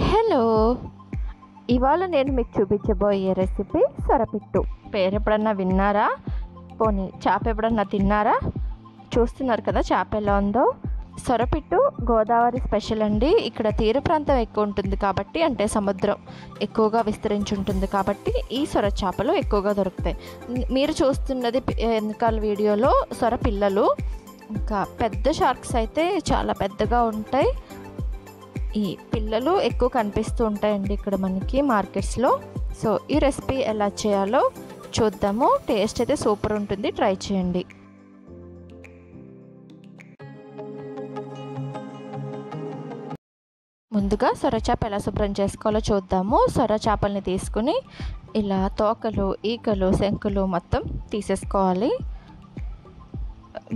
Hello! ఇవాళ నేను మీకు చూపించబోయే రెసిపీ సొరపిట్టు. పేరు ఎప్పుడన్నా విన్నారా? పోనీ చేప ఎప్పుడన్నా తిన్నారా? చూస్తున్నారు కదా చేప ఎలా ఉందో. సొరపిట్టు గోదావరి స్పెషల్ అండి. ఇక్కడ తీర ప్రాంతం ఎక్కువ ఉంటుంది కాబట్టి, అంటే సముద్రం ఎక్కువగా విస్తరించి ఉంటుంది కాబట్టి ఈ సొర చేపలు ఎక్కువగా దొరుకుతాయి. మీరు చూస్తున్నది వెనకాల వీడియోలో సొర పిల్లలు. ఇంకా పెద్ద షార్క్స్ అయితే చాలా పెద్దగా ఉంటాయి. ఈ పిల్లలు ఎక్కువ కనిపిస్తూ ఉంటాయండి ఇక్కడ మనకి మార్కెట్స్లో. సో ఈ రెసిపీ ఎలా చేయాలో చూద్దాము. టేస్ట్ అయితే సూపర్ ఉంటుంది, ట్రై చేయండి. ముందుగా సొరచేప ఎలా శుభ్రం చేసుకోవాలో చూద్దాము. సొర చేపల్ని తీసుకుని ఇలా తోకలు, ఈకలు, శంకులు మొత్తం తీసేసుకోవాలి.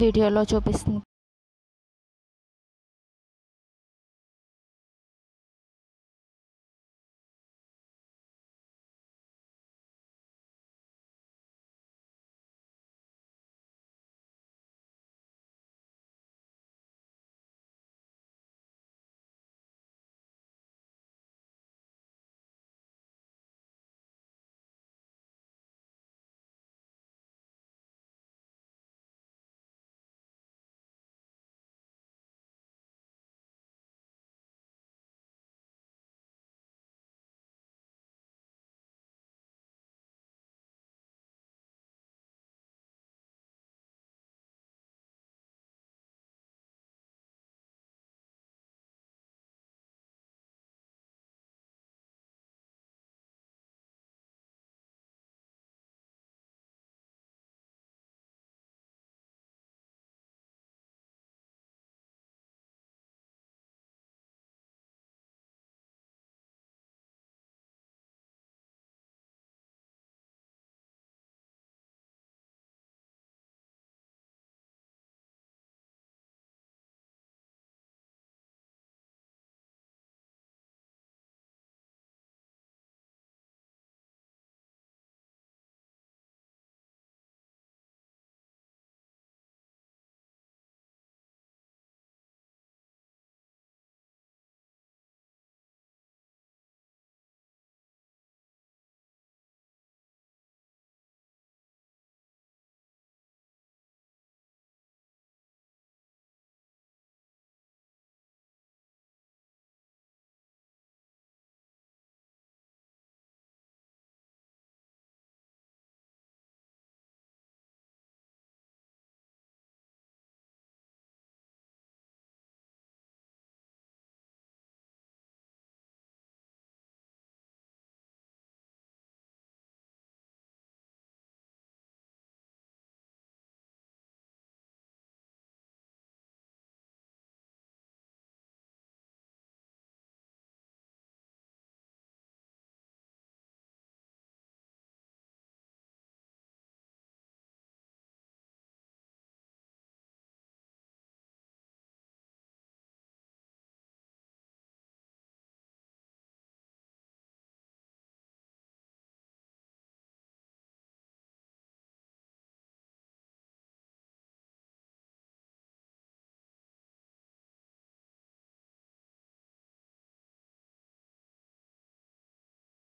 వీడియోలో చూపిస్తుంది.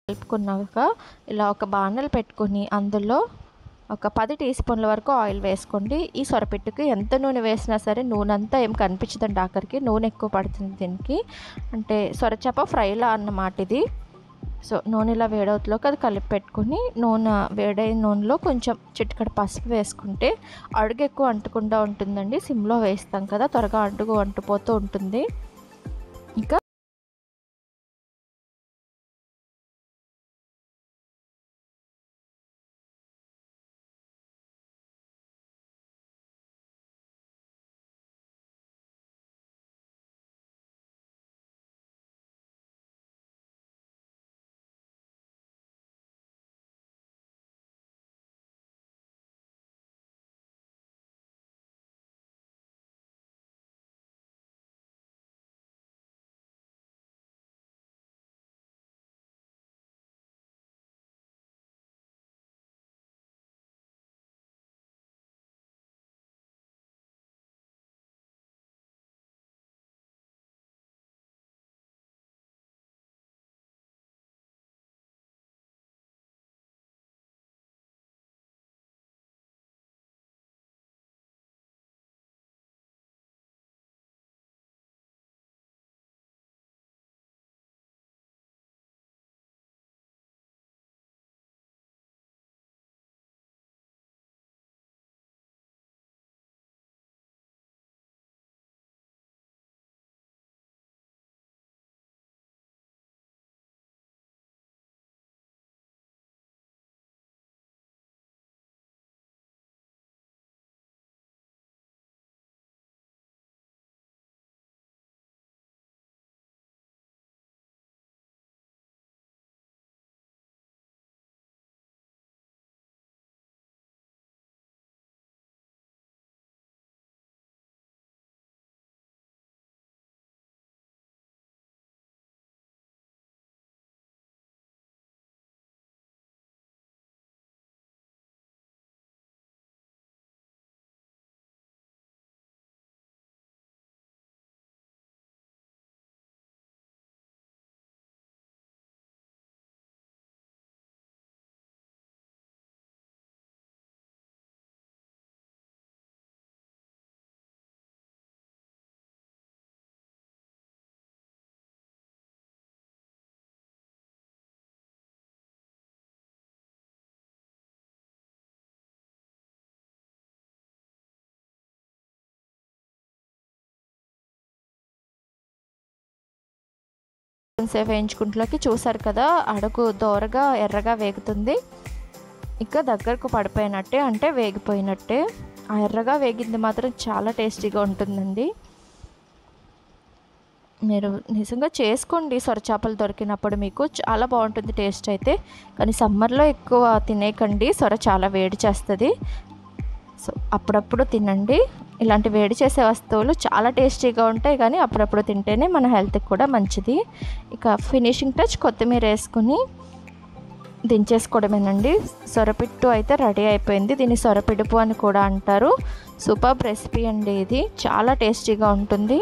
కలుపుకున్నాక ఇలా ఒక బాణలు పెట్టుకుని అందులో ఒక 10 టీ స్పూన్ల వరకు ఆయిల్ వేసుకోండి. ఈ సొరపిట్టుకి ఎంత నూనె వేసినా సరే నూనె అంతా ఏం కనిపించదండి. ఆఖరికి నూనె ఎక్కువ పడుతుంది దీనికి. అంటే సొరచేప ఫ్రైలా అన్నమాట ఇది. సో నూనె ఇలా వేడవుతులోకి అది కలిపి పెట్టుకుని వేడైన నూనెలో కొంచెం చిటికెడు పసుపు వేసుకుంటే అడుగు ఎక్కువ అంటకుండా ఉంటుందండి. సిమ్లో వేస్తాం కదా, త్వరగా అడుగు అంటుపోతూ ఉంటుంది. ఇంకా కొంతసేపు వేయించుకుంటులోకి చూసారు కదా అడుగు దోరగా ఎర్రగా వేగుతుంది. ఇంకా దగ్గరకు పడిపోయినట్టే, అంటే వేగిపోయినట్టే. ఆ ఎర్రగా వేగింది మాత్రం చాలా టేస్టీగా ఉంటుందండి. మీరు నిజంగా చేసుకోండి, సొరచేపలు దొరికినప్పుడు మీకు చాలా బాగుంటుంది టేస్ట్ అయితే. కానీ సమ్మర్లో ఎక్కువ తినేకండి, సొర చాలా వేడి చేస్తుంది. సో అప్పుడప్పుడు తినండి. ఇలాంటి వేడి చేసే వస్తువులు చాలా టేస్టీగా ఉంటాయి, కానీ అప్పుడప్పుడు తింటేనే మన హెల్త్కి కూడా మంచిది. ఇక ఫినిషింగ్ టచ్ కొత్తిమీర వేసుకుని దించేసుకోవడమేనండి. సొరపిట్టు అయితే రెడీ అయిపోయింది. దీన్ని సొరపిడుపు అని కూడా అంటారు. సూపర్ రెసిపీ అండి, ఇది చాలా టేస్టీగా ఉంటుంది.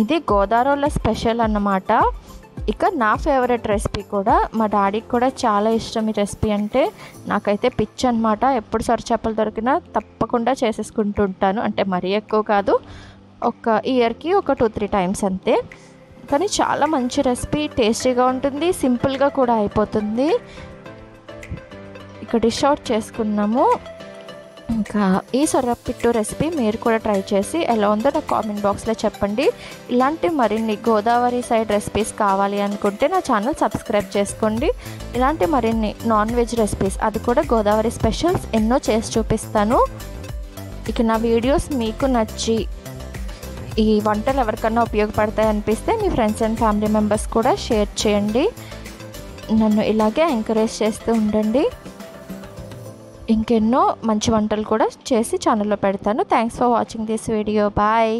ఇది గోదావరిలో స్పెషల్ అన్నమాట. ఇక నా ఫేవరెట్ రెసిపీ కూడా, మా డాడీకి కూడా చాలా ఇష్టం ఈ రెసిపీ అంటే. నాకైతే పిచ్చి అనమాట. ఎప్పుడు సొరచేపలు దొరికినా తప్పకుండా చేసేసుకుంటూ ఉంటాను. అంటే మరీ ఎక్కువ కాదు, ఒక ఇయర్కి ఒక 2-3 టైమ్స్ అంతే. కానీ చాలా మంచి రెసిపీ, టేస్టీగా ఉంటుంది, సింపుల్గా కూడా అయిపోతుంది. ఇక డిష్ అవుట్ చేసుకున్నాము. ఇంకా ఈ సొరపిట్టు రెసిపీ మీరు కూడా ట్రై చేసి ఎలా ఉందో నాకు కామెంట్ బాక్స్లో చెప్పండి. ఇలాంటి మరిన్ని గోదావరి సైడ్ రెసిపీస్ కావాలి అనుకుంటే నా ఛానల్ సబ్స్క్రైబ్ చేసుకోండి. ఇలాంటి మరిన్ని నాన్ వెజ్ రెసిపీస్, అది కూడా గోదావరి స్పెషల్స్ ఎన్నో చేసి చూపిస్తాను. ఇక నా వీడియోస్ మీకు నచ్చి ఈ వంటలు ఎవరికన్నా ఉపయోగపడతాయి అనిపిస్తే మీ ఫ్రెండ్స్ అండ్ ఫ్యామిలీ మెంబర్స్ కూడా షేర్ చేయండి. నన్ను ఇలాగే ఎంకరేజ్ చేస్తూ ఉండండి. ఇంకెన్నో మంచి వంటలు కూడా చేసి ఛానల్లో పెడతాను. Thanks for watching this video. Bye.